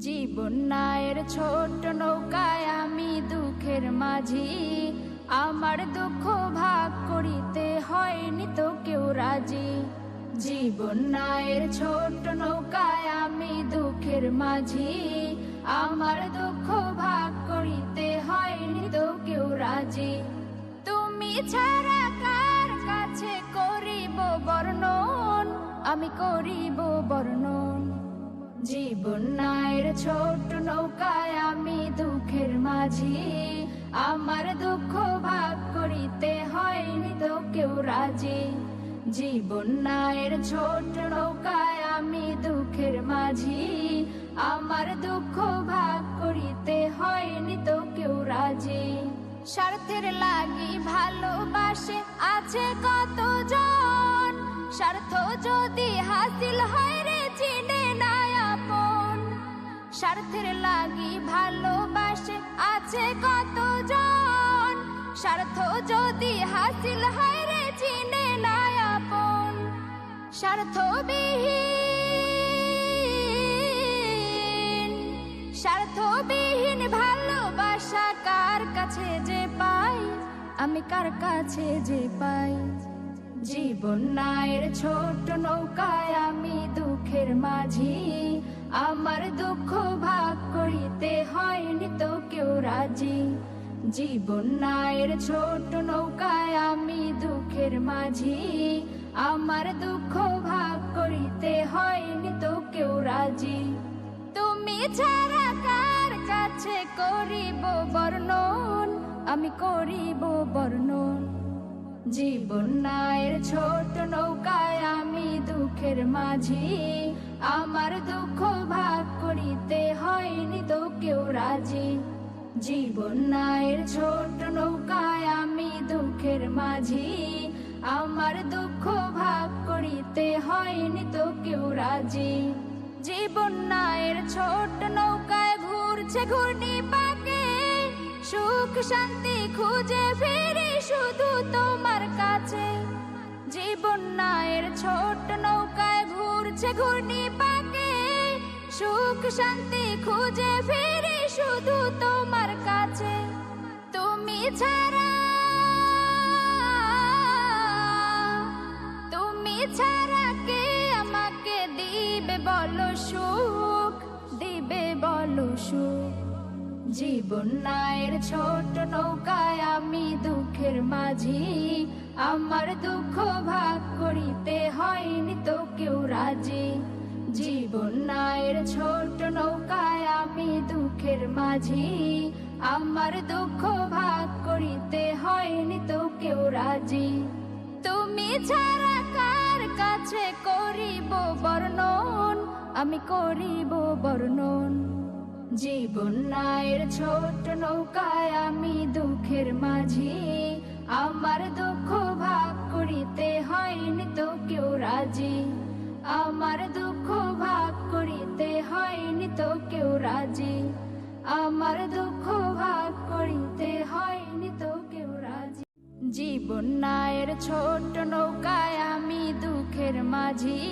জীবন নায়ের ছোট নৌকায় আমি দুঃখের মাঝি, আমার দুঃখ ভাগ করিতে হয়নি তো কেউ রাজি। জীবন নায়ের ছোট নৌকায় আমি দুঃখের মাঝি, আমার দুঃখ ভাগ করিতে হয়নি তো কেউ রাজি। তুমি ছাড়া কার কাছে করিব বর্ণন, আমি করিব বর্ণন। জীবন নায়ের ছোট নৌকায় আমি দুঃখের মাঝি, আমার দুঃখ ভাগ করিতে হয়নি তো কেউ রাজি। জীবন নায়ের ছোট নৌকায় আমি দুঃখের মাঝি, আমার দুঃখ ভাগ করিতে হয়নি তো কেউ রাজি। স্বার্থের লাগি ভালোবাসে আছে কতজন, স্বার্থ যদি হাসিল হয় রে চিনে না আপন। স্বার্থের লাগি ভালোবাসে আছে কতজন, স্বার্থ যদি হাসিল হয় রে চিনে না আপন। স্বার্থবিহীন ভালোবাসা কার কাছে যে পাই, আমি কার কাছে যে পাই। জীবন নায়ের ছোট নৌকায় আমি দুঃখের মাঝি, আমার দুঃখ ভাগ করিতে হয়নি তো কেউ রাজি। জীবন নায়ের ছোট নৌকায় আমি দুঃখের মাঝি, আমার দুঃখ ভাগ করিতে হয়নি তো কেউ রাজি। তুমি ছাড়া কার কাছে করিব বর্ণন, আমি করিব বর্ণন। জীবন নায়ের ছোট নৌকায় আমি দুঃখের মাঝি, আমার দুঃখ ভাগ করিতে হয়নি তো কেউ রাজি। জীবন নায়ের ছোট নৌকায় আমি দুঃখের মাঝি, আমার দুঃখ ভাগ করিতে হয়নি তো কেউ রাজি। জীবন নায়ের ছোট নৌকায় ঘুরছে ঘূর্ণি পাকে, সুখ শান্তি খুঁজে ফিরি শুধু তোমার কাছে। জীবন নায়ের ছোট নৌকায় ঘুরছে ঘূর্ণি পাকে, সুখ শান্তি খুঁজে ফিরি শুধু তোমার কাছে। তুমি ছাড়া কে আমাকে দিবে বলো সুখ, দিবে বলো সুখ। জীবন নায়ের ছোট নৌকায় আমি দুঃখের মাঝি, আমার দুঃখ ভাগ করিতে হয়নি তো কেউ রাজি। জীবন নায়ের ছোট নৌকায় আমি দুঃখের মাঝি, আমার দুঃখ ভাগ করিতে হয়নি তো কেউ রাজি। তুমি ছাড়া কার কাছে করিব বর্ণন, আমি করিব বর্ণন। জীবন নায়ের ছোট নৌকায় আমি দুঃখের মাঝি, আমার দুঃখ ভাগ করিতে হয়নি তো কেউ রাজি। আমার দুঃখ ভাগ করিতে হয়নি তো কেউ রাজি, আমার দুঃখ ভাগ করিতে হয়নি তো কেউ রাজি। জীবন নায়ের ছোট নৌকায় আমি দুঃখের মাঝি,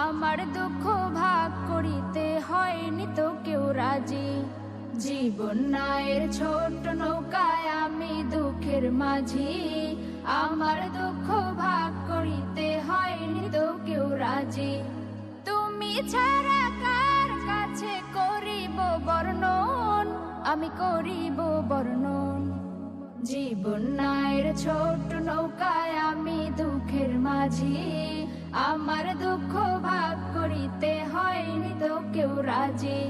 আমার দুঃখ ভাগ করিতে হয়নি তো কেউ রাজি। জীবন নায়ের ছোট নৌকায় আমি দুঃখের মাঝি, আমার দুঃখ ভাগ করিতে হয়নি তো কেউ রাজি। তুমি ছাড়া কার কাছে করিব বর্ণন, আমি করিব বর্ণন। জীবন নায়ের ছোট নৌকায় আমি দুঃখের মাঝি, আমার দুঃখ ভাগ করিতে হয়নি তো কেউ রাজি।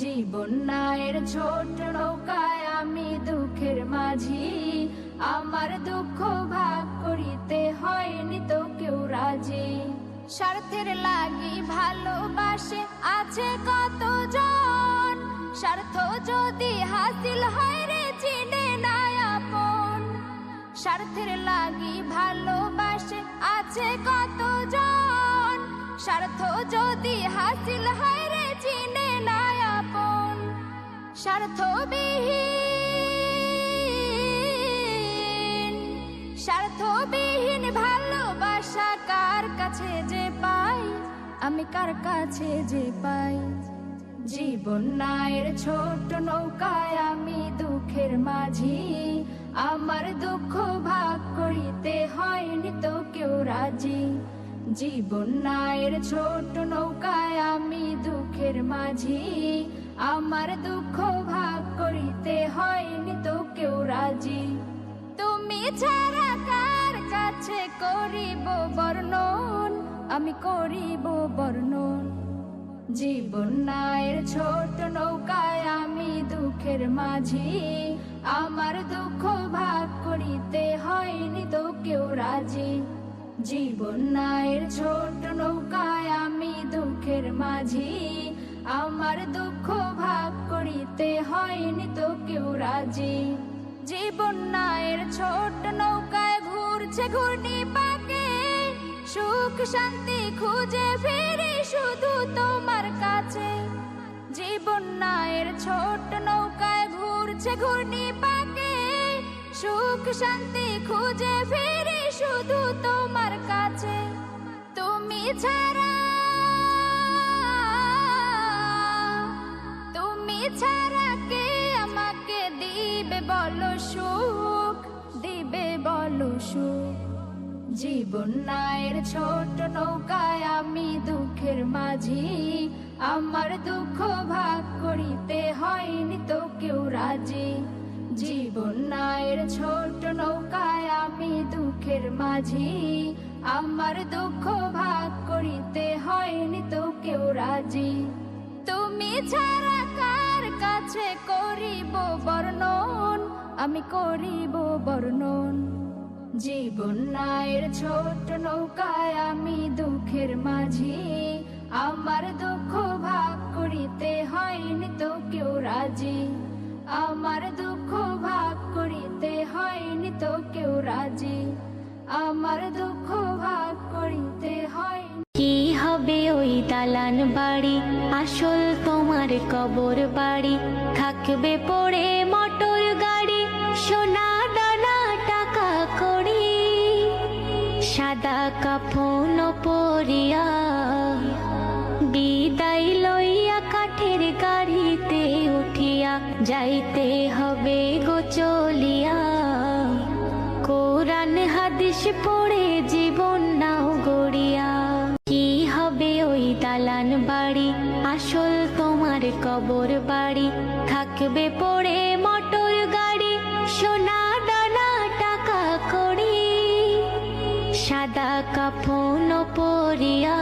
জীবন নায়ের ছোট নৌকায় আমি দুঃখের মাঝি, আমার দুঃখ ভাগ করিতে হয়নি তো কেউ রাজি। স্বার্থের লাগি ভালোবাসে আছে কতজন, স্বার্থ যদি হাসিল হয় রে চিনে না আপন। স্বার্থের লাগি ভালোবাসে আছে কতজন, স্বার্থ যদি হাসিল হয় রে চিনে না আপন। স্বার্থবিহীন ভালোবাসা কার কাছে যে পাই, আমি কার কাছে যে পাই। জীবন বন্যায়ের ছোট নৌকায় আমি দুঃখের মাঝি, আমার দুঃখ ভাগ করিতে হয়নি তো কেউ রাজি। জীবন্যায়ের ছোট নৌকায় আমি দুঃখের মাঝি, আমার দুঃখ ভাগ করিতে হয়নি তো কেউ রাজি। তুমি ছাড়া কার কাছে করিব বর্ণন, আমি করিব বর্ণন। জীবন্যায়ের ছোট নৌকায় আমি দুঃখের মাঝি, আমার দুঃখ ভাগ করিতে হয়নি তো কেউ রাজি। জীবন্যায়ের ছোট নৌকায় আমি দুঃখের মাঝি, আমার দুঃখ ভাগ করিতে হয়নি তো কেউ রাজি। জীবন্যায়ের ছোট নৌকায় ঘুরছে ঘূর্ণি পাকে, সুখ শান্তি খুঁজে ফিরি শুধু তোমার কাছে। জীবন্যায়ের ছোট নৌকায় ঘুরছে ঘূর্ণি পাকে, সুখ শান্তি খুঁজে ফিরি শুধু তোমার কাছে। তুমি ছাড়া, তুমি ছাড়া কে আমাকে দিবে বলো সুখ, দিবে বলো সুখ। জীবন্যায়ের ছোট নৌকায় আমি দুঃখের মাঝি, আমার দুঃখ ভাগ করিতে হয়নি তো কেউ রাজি। জীবন্যায়ের ছোট নৌকায় আমি দুঃখের মাঝি, আমার দুঃখ ভাগ করিতে হয়নি তো কেউ রাজি। তুমি ছাড়া কার কাছে করিব বর্ণন, আমি করিব বর্ণন। জীবন্যায়ের ছোট নৌকায় আমি দুঃখের মাঝি, আমার দুঃখ ভাগ করিতে হয়নি তো কেউ রাজি। আমার দুঃখ ভাগ করিতে হয়নি তো কেউ রাজি, আমার দুঃখ ভাগ করিতে হয়নি। কি হবে ওই দালান বাড়ি, আসল তোমার কবর বাড়ি, থাকবে পড়ে মোটর গাড়ি, সোনা দানা টাকা কড়ি, সাদা কাফন পরিয়া বিদায় লইয়া কাঠের গাড়িতে উঠিয়া যাইতে হবে গো চলিয়া। কোরআন হাদিস পড়ে জীবন নাও গড়িয়া। কি হবে ওই দালান বাড়ি, আসল তোমার কবর বাড়ি, থাকবে পড়ে মোটর গাড়ি, সোনা দানা টাকা কড়ি, সাদা কাফন পরিয়া